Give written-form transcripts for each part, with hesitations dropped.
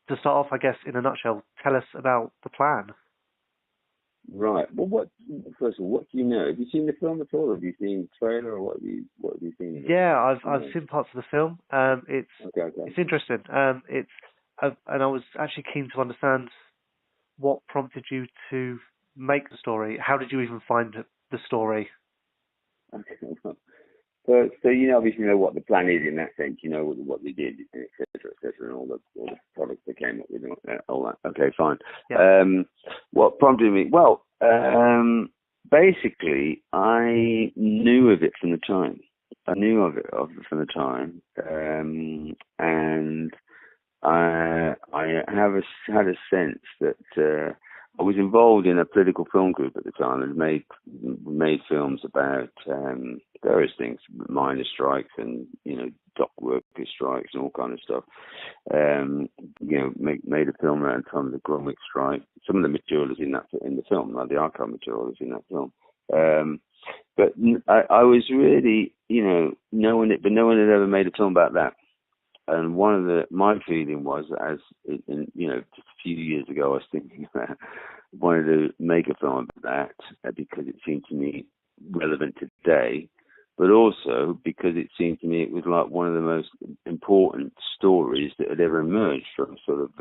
to start off, I guess, in a nutshell, tell us about the plan. Right. Well, first of all, what do you know? Have you seen the film at all? Have you seen the trailer, or what have you seen? Yeah, I've seen parts of the film. Okay. It's interesting. And I was actually keen to understand what prompted you to make the story. How did you even find the story? Okay. So you obviously know what the plan is in that sense. You know what they did, et cetera, and all the products they came up with, and all that. Okay, fine. Yeah. What prompted me? Well, basically, I knew of it from the time. I knew of it from the time, and I had a sense that I was involved in a political film group at the time and made films about various things, miner strikes and dock worker strikes and all kind of stuff. Made a film around the time of the Gromwick strike. Some of the material is in the film, like the archive material is in that film. But I was really, knowing it, but no one had ever made a film about that. And my feeling was, just a few years ago, I was thinking about wanted to make a film about that because it seemed to me relevant today, but also because it seemed to me it was like one of the most important stories that had ever emerged from sort of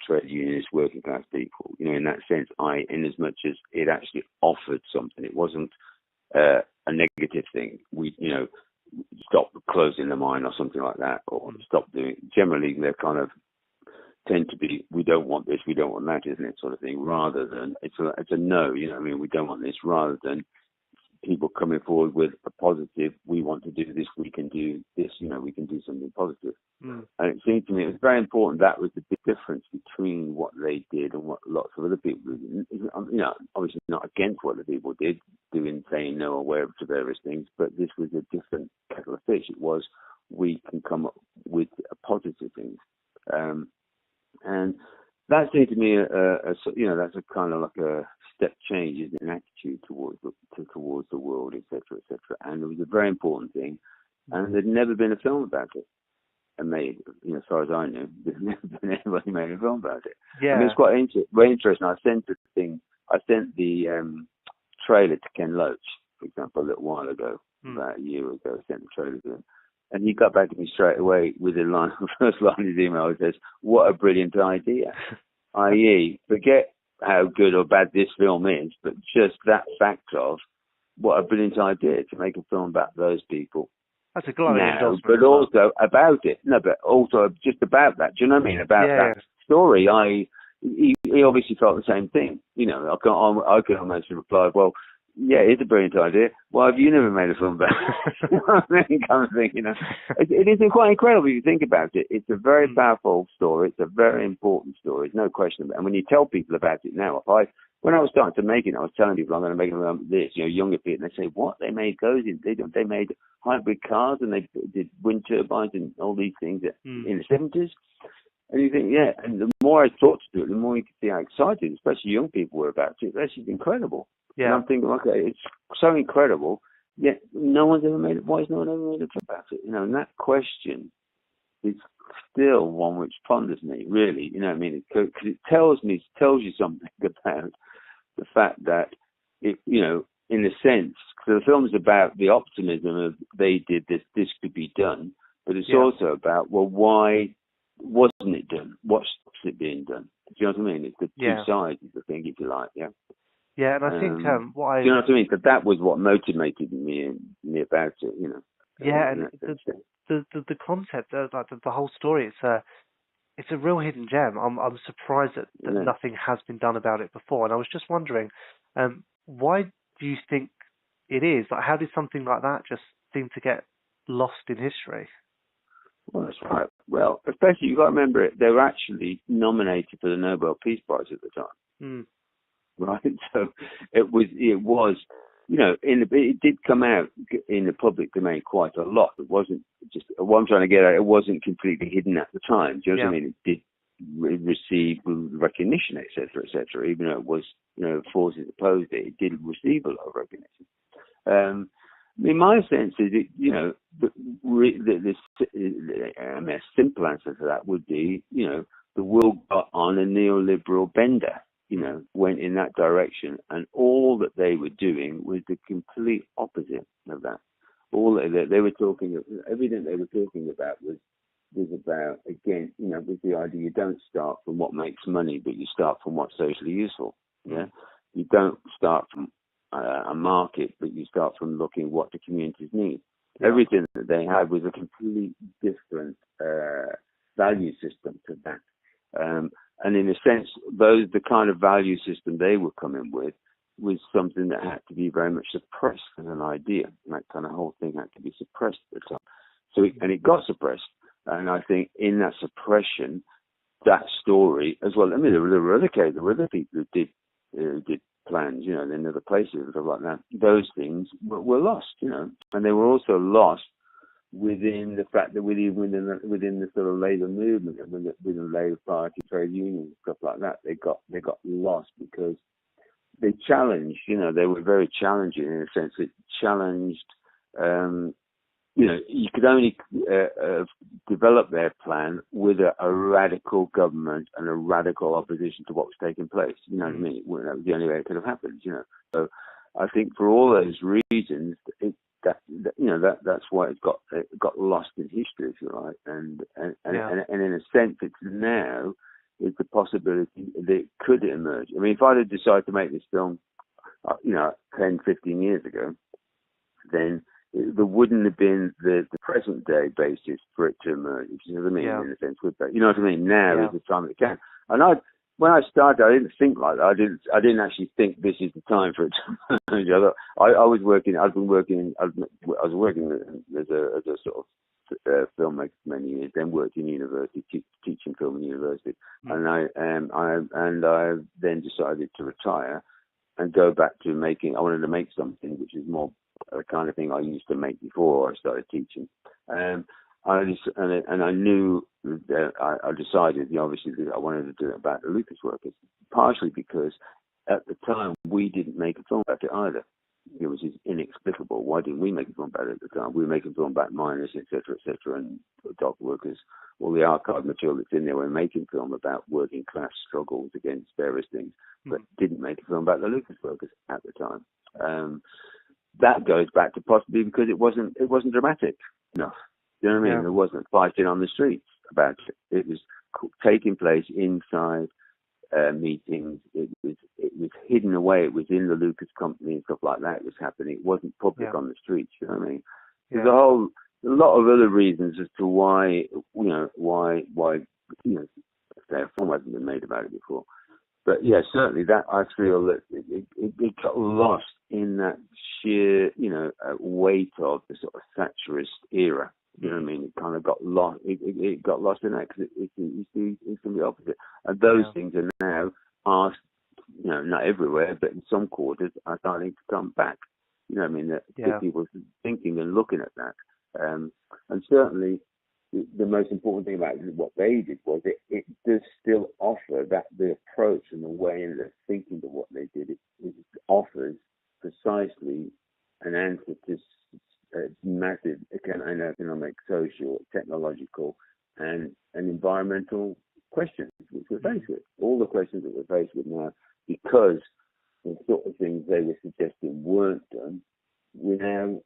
trade unionist working class people. In that sense, in as much as it actually offered something, it wasn't a negative thing. We, stop closing the mine or something like that, or stop doing. Generally, they're kind of tend to be, we don't want this, we don't want that, isn't it, sort of thing. Rather than it's a no, we don't want this. Rather than people coming forward with a positive, we want to do this, we can do this, we can do something positive. And it seemed to me it was very important. That was the big difference between what they did and what lots of other people did. Obviously not against what the people did, saying no, aware to various things, but this was a different kettle of fish. It was, we can come up with positive things. And that seemed to me that's a kind of like a step change in attitude towards the world, etc., etc. And it was a very important thing. And there'd never been a film about it. And made, as far as I knew, there's never been anybody made a film about it. Yeah. I mean, it's quite very interesting. I sent the trailer to Ken Loach, for example, a little while ago, about a year ago. I sent the trailer to him. And he got back to me straight away with the first line of his email. He says, "What a brilliant idea." I.e., forget how good or bad this film is, but just that fact of what a brilliant idea to make a film about those people. That's a glowing endorsement. But also about it. No, but also just about that. Do you know what I mean? About that story. He obviously felt the same thing. I could almost have replied, well, yeah, it's a brilliant idea. Why have you never made a film about it? You know what I mean? Kind of thing, It is quite incredible if you think about it. It's a very powerful story. It's a very important story. There's no question about it. And when you tell people about it now, when I was starting to make it, I was telling people I'm going to make this, younger people, and they say, what? They made those? They made hybrid cars and they did wind turbines and all these things in the 70s. And you think, yeah, and the more I talked to it, the more you could see how excited, especially young people were about it. That's just incredible. Yeah. And I'm thinking, okay, it's so incredible, yet no one's ever made it. Why has no one ever made a film about it? And that question is still one which ponders me, really. You know what I mean? Because it tells you something about the fact that, in a sense, the film is about the optimism of they did this could be done, but it's also about, well, why wasn't it done? What stops it being done? Do you know what I mean? It's the two sides of the thing, if you like, Yeah, and I think do you know what I mean? So that was what motivated me about it, Yeah, and the concept, the whole story, it's a real hidden gem. I'm surprised that nothing has been done about it before, and I was just wondering, why do you think it is? Like, how did something like that just seem to get lost in history? Well, that's right. Well, especially you've got to remember they were actually nominated for the Nobel Peace Prize at the time. Right, so it was, it did come out in the public domain quite a lot. It wasn't just, what I'm trying to get at, it wasn't completely hidden at the time. Do you know what I mean? It did receive recognition, etc., even though it was, forces opposed it did receive a lot of recognition. My sense is, the simple answer to that would be, the world got on a neoliberal bender, went in that direction, and all that they were doing was the complete opposite of that. All that they were talking, everything they were talking about was about, again, with the idea you don't start from what makes money, but you start from what's socially useful. Yeah, you don't start from a market, but you start from looking what the communities need. Yeah. Everything that they had was a completely different value system to that. And in a sense, the kind of value system they were coming with was something that had to be very much suppressed as an idea. And that kind of whole thing had to be suppressed at the time. And it got suppressed. And I think in that suppression, that story as well. I mean, there were other cases, there were other people who did plans, in other places and stuff like that. Those things were lost, and they were also lost within the fact that within the sort of labour movement and within the Labour Party, trade unions, stuff like that, they got lost because they challenged. They were very challenging in a sense. It challenged. You could only develop their plan with a radical government and a radical opposition to what was taking place. You know what I mean? Well, that was the only way it could have happened. So I think for all those reasons, that's why it got lost in history, if you like. And in a sense, it's now is the possibility that it could emerge. I mean, if I'd have decided to make this film, 10, 15 years ago, then there wouldn't have been the present day basis for it to emerge. You know what I mean? In a sense, would they? You know what I mean? Now is the time it can. And when I started, I didn't think like that. I didn't actually think this is the time for it to emerge. I was working as a sort of filmmaker for many years. Then worked in university, teaching film in university, and I then decided to retire and go back to making. I wanted to make something which is more the kind of thing I used to make before I started teaching. I knew that I decided, obviously, that I wanted to do it about the Lucas workers, partially because at the time we didn't make a film about it either. It was just inexplicable. Why didn't we make a film about it at the time? We were making a film about miners, etc., and dock workers, all the archive material that's in there. We're making film about working class struggles against various things, but didn't make a film about the Lucas workers at the time. That goes back to possibly because it wasn't dramatic enough. You know what I mean? There wasn't fighting on the streets about it. It was taking place inside meetings. It was hidden away. It was in the Lucas company and stuff like that. It was happening. It wasn't public on the streets. You know what I mean? There's a lot of other reasons as to why a film hasn't been made about it before. But certainly that I feel that it got lost in that sheer, weight of the sort of Thatcherist era. You know what I mean? It kind of got lost. It got lost in that because it's the opposite. And those things are now not everywhere, but in some quarters are starting to come back. You know what I mean? That people are thinking and looking at that. And certainly, the most important thing about what they did was it does still offer that the approach and the way and the thinking of what they did. It offers precisely an answer to massive economic, social, technological, and environmental questions which we're faced with. All the questions that we're faced with now, because the sort of things they were suggesting weren't done, we're now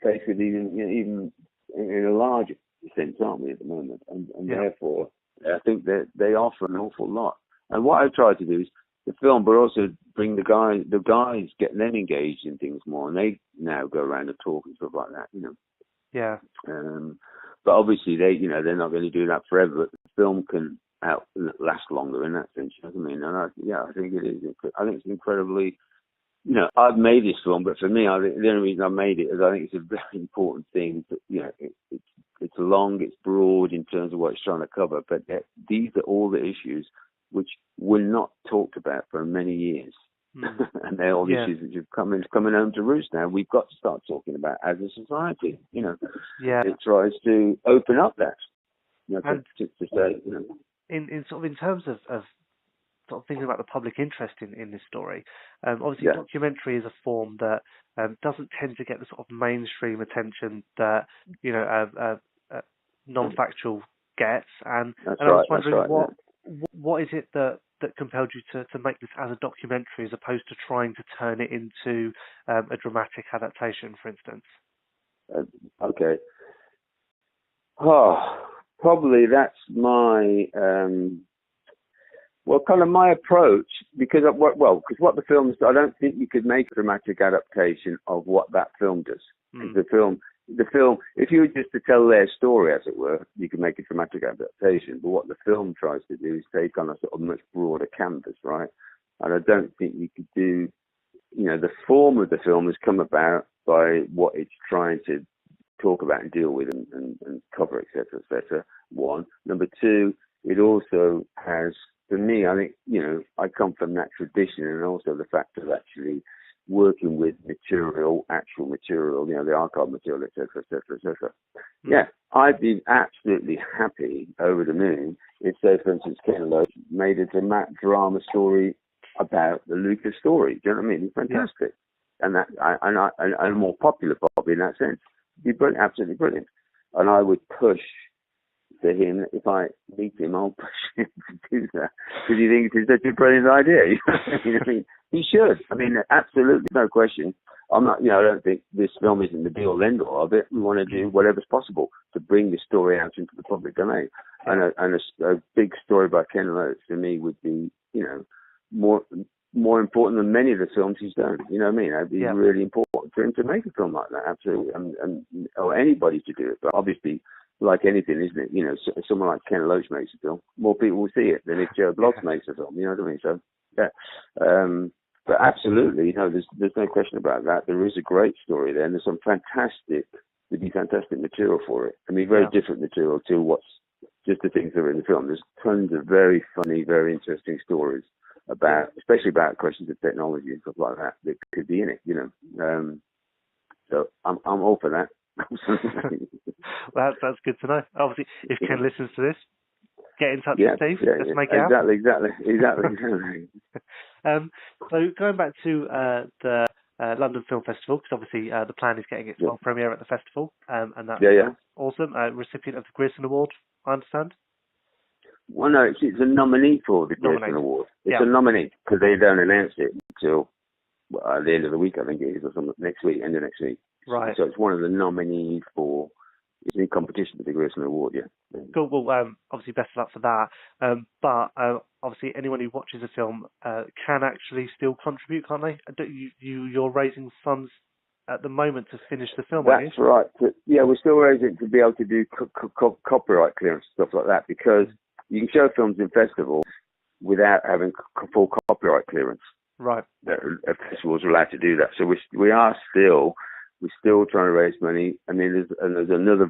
faced with even in a larger sense, aren't we, at the moment? And therefore, I think that they offer an awful lot. And what I've tried to do is the film, but also bring the guys, get them engaged in things more, and they now go around and talk and stuff like that, Yeah. But obviously they're not going to do that forever. But the film can last longer in that sense. You know what I mean? And I think it is. I think it's incredibly. I've made this film, but for me, the only reason I made it is I think it's a very important thing. It's long, it's broad in terms of what it's trying to cover, but these are all the issues which were not talked about for many years. And they're all issues which are coming home to roost now. We've got to start talking about as a society. It tries to open up that. To say, in terms of sort of thinking about the public interest in this story, obviously documentary is a form that doesn't tend to get the sort of mainstream attention that non-factual gets, and I was wondering what is it that compelled you to make this as a documentary as opposed to trying to turn it into a dramatic adaptation, for instance? Okay. Oh, probably that's my kind of my approach, because what the film's, I don't think you could make a dramatic adaptation of what that film does. Because the film, if you were just to tell their story, as it were, you could make a dramatic adaptation. But what the film tries to do is take on a sort of much broader canvas, right? And I don't think you could do, the form of the film has come about by what it's trying to talk about and deal with and cover, etc., etc. One. Number two, it also has, for me, I think, I come from that tradition, and also the fact of actually working with actual material, the archive material, etc., etc., etc. Yeah, I'd be absolutely happy, over the moon, if, say, for instance, Ken Loach made a drama story about the Lucas story. Do you know what I mean? It's fantastic. Yeah. And more popular, probably, in that sense. It'd be brilliant, absolutely brilliant. And I would push for him, if I meet him, I'll push him to do that, because he thinks it's such a brilliant idea. I mean, he should. I mean, absolutely, no question. I'm not, I don't think this film isn't the be-all end-all of it. We want to do whatever's possible to bring the story out into the public domain. And a big story by Ken Loach, to me, would be, more important than many of the films he's done. You know what I mean? It'd be really important for him to make a film like that, absolutely, or anybody to do it. But obviously, like anything, isn't it? Someone like Ken Loach makes a film, more people will see it than if Joe Blogs makes a film. You know what I mean? So, yeah. But absolutely, there's no question about that. There is a great story there, and there's some fantastic material for it. I mean, very different material to what's just the things that are in the film. There's tons of very funny, very interesting stories especially about questions of technology and stuff like that could be in it. So I'm all for that. Well, that's good to know. Obviously, if Ken listens to this, get in touch with Steve. Let's make it happen. Exactly. So going back to the London Film Festival, because obviously the plan is getting its world premiere at the festival, and that's awesome. Recipient of the Grierson Award, I understand. Well, no, it's a nominee for the Grierson Award. It's a nominee, because they don't announce it until the end of the week, I think it is, or something, end of next week. Right. So it's one of the nominees for, it's in competition with the Grierson Award, yeah. Cool. Well, obviously, best of luck for that. But obviously, anyone who watches a film can actually still contribute, can't they? You're raising funds at the moment to finish the film, aren't you? That's right. Yeah, we're still raising to be able to do copyright clearance and stuff like that, because you can show films in festivals without having full copyright clearance. Right. Festivals are allowed to do that. So we're still trying to raise money. I mean, there's another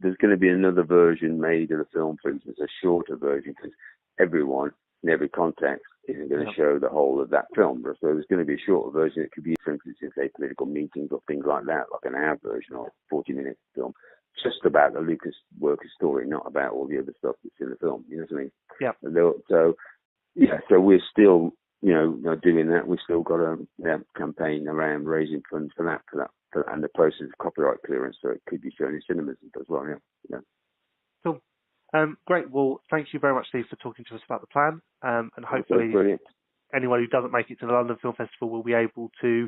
there's going to be another version made of the film, for instance, a shorter version, because everyone in every context isn't going to show the whole of that film. So there's going to be a shorter version. It could be, for instance, say political meetings or things like that, like an hour version or 40-minute film, just about the Lucas worker story, not about all the other stuff that's in the film. You know what I mean? Yeah. So we're still, doing that. We've still got a campaign around raising funds for that, and the process of copyright clearance, so it could be shown in cinemas as well. Yeah. Cool. Great. Well, thank you very much, Steve, for talking to us about the plan. And hopefully, anyone who doesn't make it to the London Film Festival will be able to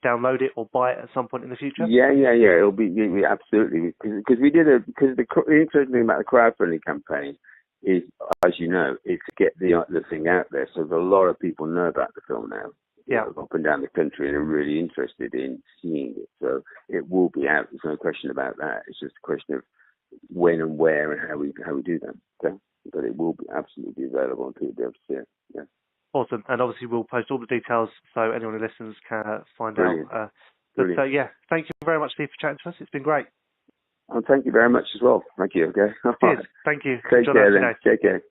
download it or buy it at some point in the future. Yeah. It'll be absolutely, because the interesting thing about the crowdfunding campaign is, as you know, is to get the thing out there, so that a lot of people know about the film now. Up and down the country, and are really interested in seeing it. So it will be out. There's no question about that. It's just a question of when and where and how we do that. Okay? But it will be absolutely available, and people will be able to see it. Yeah. Awesome. And obviously we'll post all the details so anyone who listens can find out. But thank you very much, Steve, for chatting to us. It's been great. And thank you very much as well. Thank you. Okay. Cheers. Thank you. Take care then. Take care.